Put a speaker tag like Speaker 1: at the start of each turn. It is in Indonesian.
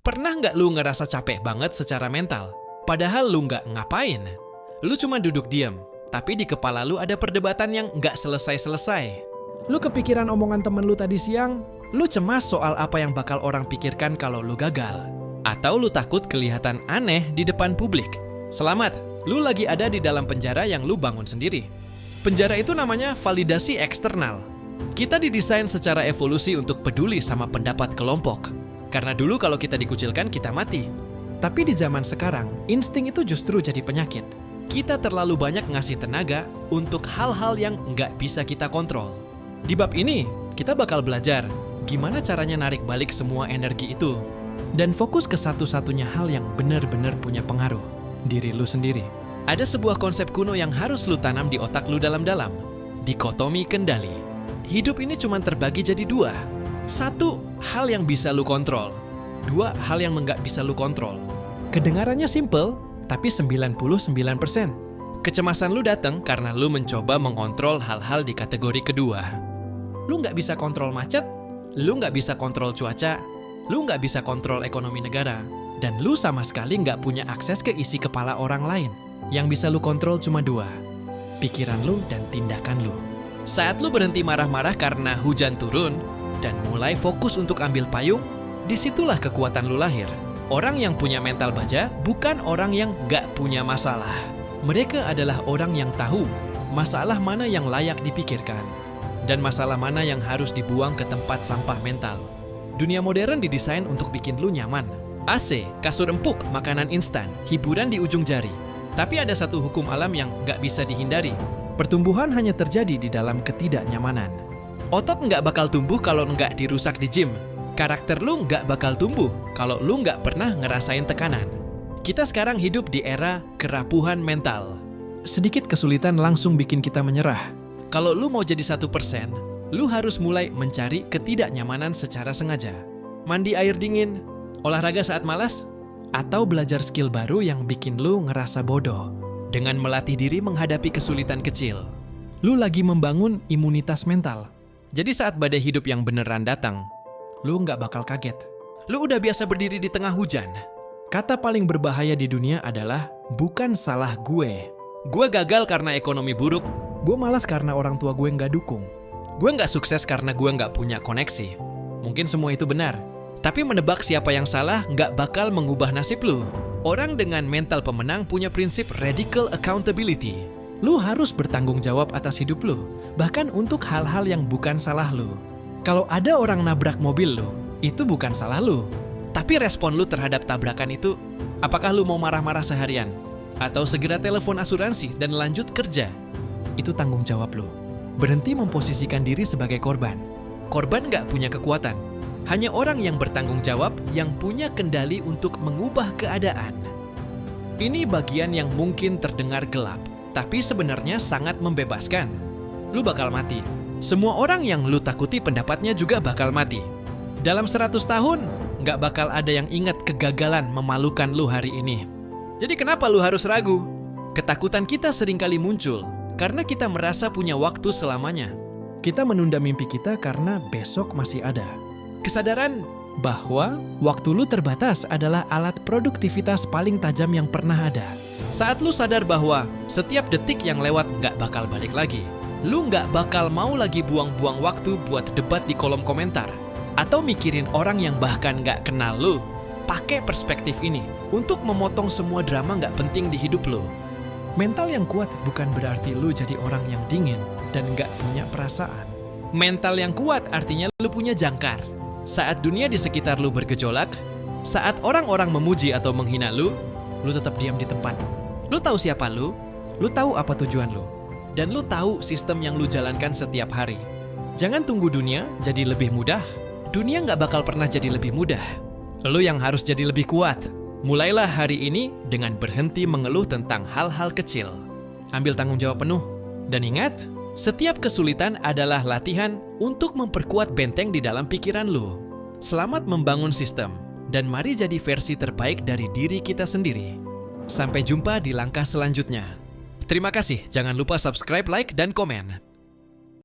Speaker 1: Pernah nggak lu ngerasa capek banget secara mental? Padahal lu nggak ngapain. Lu cuma duduk diam, tapi di kepala lu ada perdebatan yang nggak selesai-selesai. Lu kepikiran omongan temen lu tadi siang, lu cemas soal apa yang bakal orang pikirkan kalau lu gagal. Atau lu takut kelihatan aneh di depan publik. Selamat, lu lagi ada di dalam penjara yang lu bangun sendiri. Penjara itu namanya validasi eksternal. Kita didesain secara evolusi untuk peduli sama pendapat kelompok. Karena dulu kalau kita dikucilkan, kita mati. Tapi di zaman sekarang, insting itu justru jadi penyakit. Kita terlalu banyak ngasih tenaga untuk hal-hal yang nggak bisa kita kontrol. Di bab ini, kita bakal belajar gimana caranya narik balik semua energi itu. Dan fokus ke satu-satunya hal yang benar-benar punya pengaruh, diri lu sendiri. Ada sebuah konsep kuno yang harus lu tanam di otak lu dalam-dalam. Dikotomi kendali. Hidup ini cuma terbagi jadi dua. Satu, hal yang bisa lu kontrol. Dua, hal yang nggak bisa lu kontrol. Kedengarannya simple, tapi 99%. Kecemasan lu datang karena lu mencoba mengontrol hal-hal di kategori kedua. Lu nggak bisa kontrol macet, lu nggak bisa kontrol cuaca, lu nggak bisa kontrol ekonomi negara, dan lu sama sekali nggak punya akses ke isi kepala orang lain. Yang bisa lu kontrol cuma dua, pikiran lu dan tindakan lu. Saat lu berhenti marah-marah karena hujan turun, dan mulai fokus untuk ambil payung, disitulah kekuatan lu lahir. Orang yang punya mental baja bukan orang yang nggak punya masalah. Mereka adalah orang yang tahu masalah mana yang layak dipikirkan, dan masalah mana yang harus dibuang ke tempat sampah mental. Dunia modern didesain untuk bikin lu nyaman. AC, kasur empuk, makanan instan, hiburan di ujung jari. Tapi ada satu hukum alam yang nggak bisa dihindari. Pertumbuhan hanya terjadi di dalam ketidaknyamanan. Otot nggak bakal tumbuh kalau nggak dirusak di gym. Karakter lu nggak bakal tumbuh kalau lu nggak pernah ngerasain tekanan. Kita sekarang hidup di era kerapuhan mental. Sedikit kesulitan langsung bikin kita menyerah. Kalau lu mau jadi 1%, lu harus mulai mencari ketidaknyamanan secara sengaja. Mandi air dingin, olahraga saat malas, atau belajar skill baru yang bikin lu ngerasa bodoh. Dengan melatih diri menghadapi kesulitan kecil, lu lagi membangun imunitas mental. Jadi saat badai hidup yang beneran datang, lu nggak bakal kaget. Lu udah biasa berdiri di tengah hujan. Kata paling berbahaya di dunia adalah, bukan salah gue. Gue gagal karena ekonomi buruk. Gue malas karena orang tua gue nggak dukung. Gue nggak sukses karena gue nggak punya koneksi. Mungkin semua itu benar. Tapi menebak siapa yang salah nggak bakal mengubah nasib lu. Orang dengan mental pemenang punya prinsip radical accountability. Lu harus bertanggung jawab atas hidup lu, bahkan untuk hal-hal yang bukan salah lu. Kalau ada orang nabrak mobil lu, itu bukan salah lu. Tapi respon lu terhadap tabrakan itu, apakah lu mau marah-marah seharian? Atau segera telepon asuransi dan lanjut kerja? Itu tanggung jawab lu. Berhenti memposisikan diri sebagai korban. Korban nggak punya kekuatan. Hanya orang yang bertanggung jawab yang punya kendali untuk mengubah keadaan. Ini bagian yang mungkin terdengar gelap, tapi sebenarnya sangat membebaskan. Lu bakal mati. Semua orang yang lu takuti pendapatnya juga bakal mati. Dalam 100 tahun, nggak bakal ada yang ingat kegagalan memalukan lu hari ini. Jadi kenapa lu harus ragu? Ketakutan kita seringkali muncul karena kita merasa punya waktu selamanya. Kita menunda mimpi kita karena besok masih ada. Kesadaran bahwa waktu lu terbatas adalah alat produktivitas paling tajam yang pernah ada. Saat lu sadar bahwa setiap detik yang lewat nggak bakal balik lagi, lu nggak bakal mau lagi buang-buang waktu buat debat di kolom komentar atau mikirin orang yang bahkan nggak kenal lu. Pakai perspektif ini untuk memotong semua drama nggak penting di hidup lu. Mental yang kuat bukan berarti lu jadi orang yang dingin dan nggak punya perasaan. Mental yang kuat artinya lu punya jangkar. Saat dunia di sekitar lu bergejolak, saat orang-orang memuji atau menghina lu tetap diam di tempat. Lu tahu siapa lu tahu apa tujuan lu, dan lu tahu sistem yang lu jalankan setiap hari. Jangan tunggu dunia jadi lebih mudah. Dunia nggak bakal pernah jadi lebih mudah. Lu yang harus jadi lebih kuat. Mulailah hari ini dengan berhenti mengeluh tentang hal-hal kecil. Ambil tanggung jawab penuh. Dan ingat, setiap kesulitan adalah latihan untuk memperkuat benteng di dalam pikiran lu. Selamat membangun sistem, dan mari jadi versi terbaik dari diri kita sendiri. Sampai jumpa di langkah selanjutnya. Terima kasih, jangan lupa subscribe, like, dan komen.